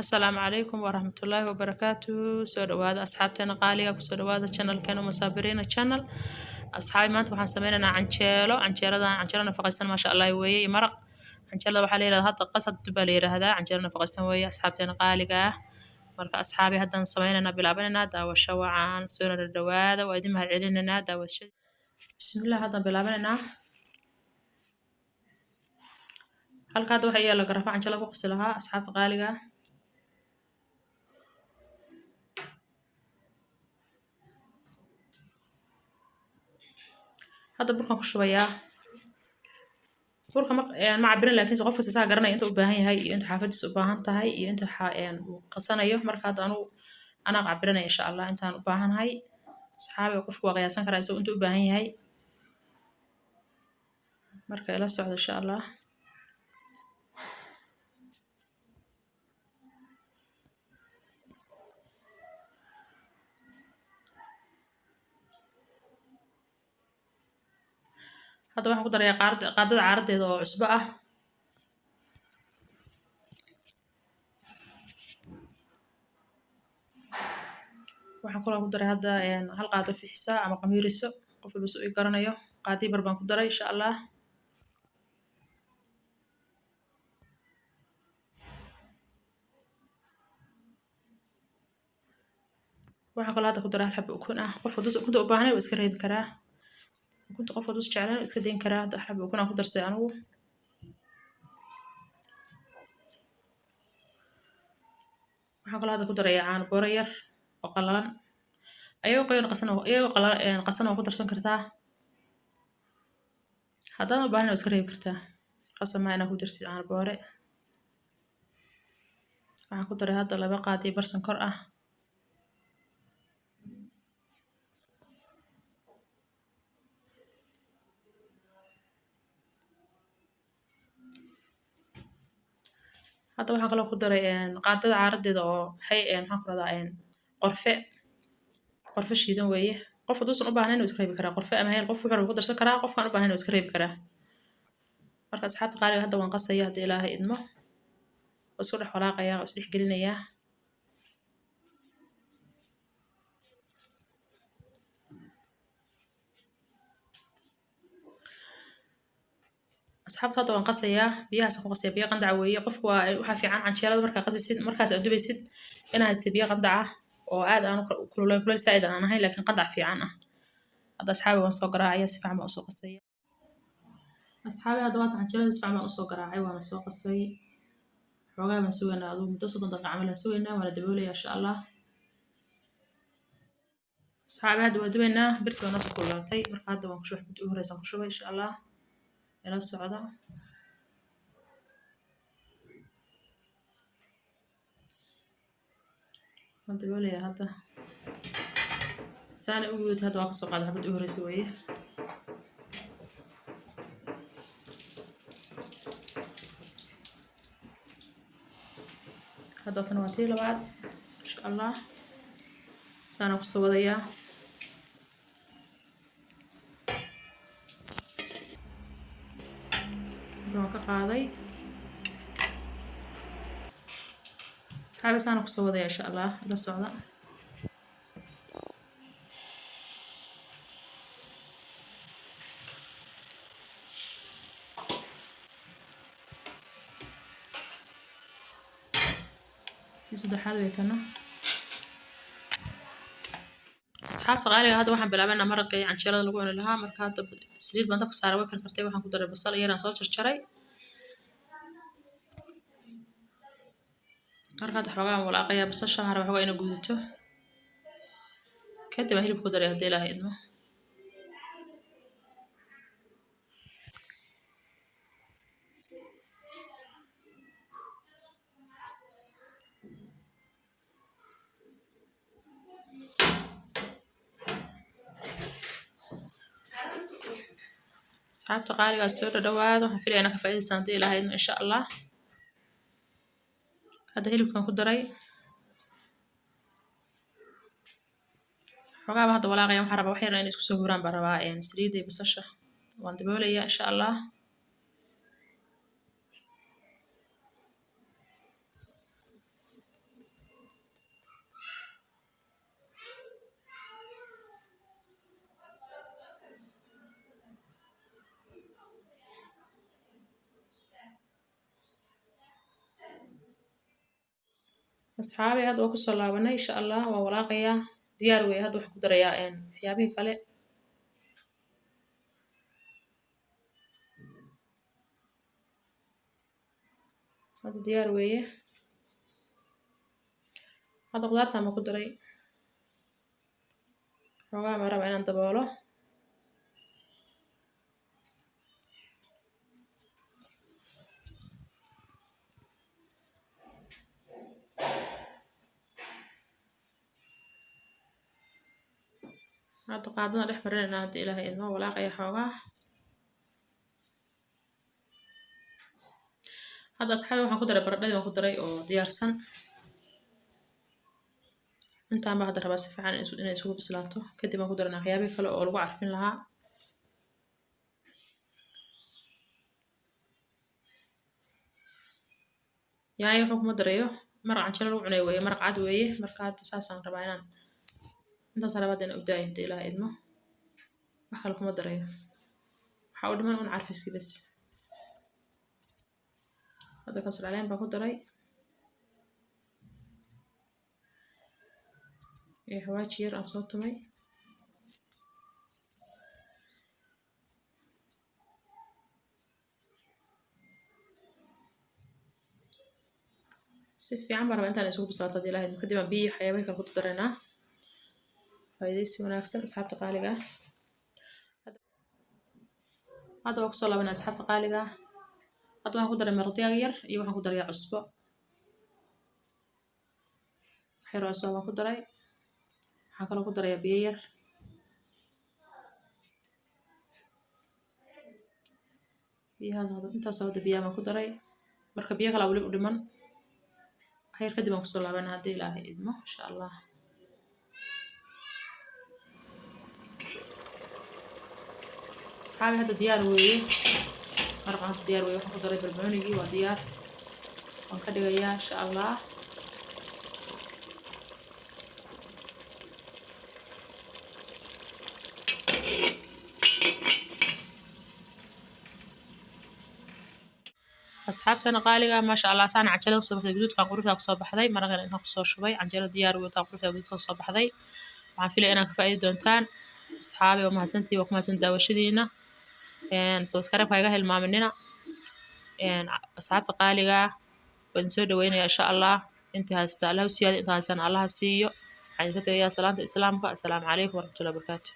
السلام عليكم ورحمة الله وبركاته. سو dhawaada asxaabteena qaaliga ku soo dhawaada channelkeena Musaabiriina channel. Asxaabi maanta waxaan sameynaynaa canjeelo nafaqaysan ma sha Allah weeye maraq. Canjeelada waxaa la yiraahdaa hadda qasad baa la yiraahdaa canjeelo nafaqaysan weeye asxaabteena qaaliga ah. Marka asxaabi haddaan sameynaynaa bilaabanayna daawasho wacan soo dhawaada waa idin mahad celinaynaa daawasho. Bismillah haddaan bilaabanayna. Halka hadda waxa yaala garaafa canjeelo ku qasi lahaa asxaabta qaaliga ah. هذا بركان كشوية بركان مع عبرين لكن سقف الساعة قرنا أنت وباهي هاي أنت حافظ سباهان تهاي أنت قصنا يوم مركات أنا عبرنا إن شاء الله أنت وباهن هاي أصحابي وقف وقياسن كراسو أنت وباهي هاي مركا إلى السعودة إن شاء الله. هذا واحد قدر يقارد قادة عارض إذا عصبة واحد كله قدر هذا يعني هل قاعد في حساء أما قميرسه قفل بسوي قرنا يو قاعد بربان قدر إن شاء الله. واحد كله هذا قدر هالحب أكون قفل دوس كنت أباهني وإسكريه بكراه كنت قفل دوس جعلان إسكدين كراه أحب أكون قدر سيانو. waxaan kala hada ku daray caan boora yar oo qalalan ayagoo qalalan qasan oo ku darsan kartaa haddana u baahan iska reebi kartaa qasama inaa ku dartid caan boore waxaan ku daray hadda 2 qaadi barsan kor ah hadda waxaan kala ku daray qaadada caaradeeda oo hay maxaan ku radaa qorfe shiidan weeye qof haduusan u baahnayn iska reebi karaa qorfe ama hay qof wuxuu ku darsan karaa qofkaan u baahnayn iska reebi karaa marka asxaabta qaaliga hadda waan qasaya hadda ilaahay idmo isku dhex walaaqaya isku dhex gelinaya asxaabta hadda waan qasaya biyahaas ku qasaya biyo qandac weeye qofku waxa fiican canjeelada marka qasisid markaas aad dubaysid inaa haysto biyo qandac oo aad aan kulul saaid aan ahayn laakiin qandac fiican ah hadda asxaabi waan soo garaacaya si fiican baan u soo qasaya asxaabi hadda waata canjeelada si fiican baan u soo garaacay waana soo qasay xogaa baan sugaynaa aduu muddo 30 daqiiqo camal aan sugaynaa waana daboolaya insha Allah asxaabi hadda waa dubaynaa birta waa soo kulaatay marka hadda waan ku shubay mid u horeysan ku shubay insha Allah إلى الصعدة هذا بقولي هذا سأنا أقول هذا واقع السوق هذا حبد أهري سويه هذا تنواتي لبعض إن شاء الله سأنا أقصى وضيع دوك قاضي أصحابي سأنا كسو وضع إن شاء الله إلى الصعدة سيسد حال بيتنا أصحابي غالي هذا واحد بلعبنا مرقي عن شيرة لقونا لها مركات سليد بنتك صار وكل فرتي واحد كدر بصل يران صوت الشري مركات حوجا ولاقيا بس الشهر حوجا إنه جودته كده ما هي بقدر يهدي لها إدمه أصحابتي qaaliga soo dhawaado waxaan filayaa inaan ka faa'iideysan ilaahay insha Allah هذا hilibkan ku daray xogaa hadda walaaqaya waxaan rabaa wax yar in isku soo huraan baan rabaa saliida iyo basasha waan daboolaya insha Allah asxaabi hadda waa kusoo laabanay insha allah waa walaaqayaa diyaar weeye hadda waxaan ku darayaa waxyaabihii kale hadda diyaar weeye hadda qudaartaan baan ku daray xoogaa ma raba inaan daboolo hadda qaadana dhex marinaynaa hadda ilaahay idmo walaaqaya xoogaa hadda asxaabi waxaan ku daray baradhadii baan ku daray oo diyaarsan intaan baa hadda rabaa si fiican inay isugu bislaato kadib aan ku daranaa waxyaabihii kale oo lagu carfin lahaa yaanyo wuxuu kuma darayo maraq canjeero lagu cunay weeye maraq cad weeye marka hadda saasaan rabaa inaan intaasaan rabaa inaan u daayo hadda ilaahay idmo wax kale kuma darayo waxaa u dhiman un carfiskii bas hadda kabsar caleen baan ku daray iyo xawaaji yar aan soo tumay si fiican baan rabaa intaan isugu bislaato hadda ilaahay idmo kadib aan biyo waxyaabihii kale ku daraynaa faa'iidaysi wanaagsan asxaabta qaaliga hadda waa kusoo laabanaa asxaabta qaaliga hadda waxaan ku daray maraq digaag yar iyo waxaan ku darayaa cusbo xero cusbo baan ku daray waxaan kaloo ku darayaa biyo yar biyahaas intaasoo hadda biyaha baan ku daray marka biyo kalaa weli u dhiman waxyar kadib aan kusoo laabanaa haddii ilaahay idmo insha allah asxaabi hadda diyaar weeye maraqan hadda diyaar weeye waxaan ku daray barbaroonigii waa diyaar waan ka dhigayaa insha allah asxaabtana qaaliga maasha allah saan canjeelada kusoo baxday guduudkan quruxda kusoo baxday maraqana intaan kusoo shubay canjeelo diyaar weeye taan quruxda guduudka kusoo baxday waxaan filaya inaan ka faa'iidi doontaan asxaabi waa mahadsantihiin waa ku mahadsan daawashadiina subscribe-ka iga hilmaaminina asxaabta qaaliga waan soo dhaweynaya insha allah intii haysta allah u siyaada inta haysana allah siiyo waxaan idinka tegayaa salaanta islaamka assalaamu calaykum waraxmatullahi wabarakaatu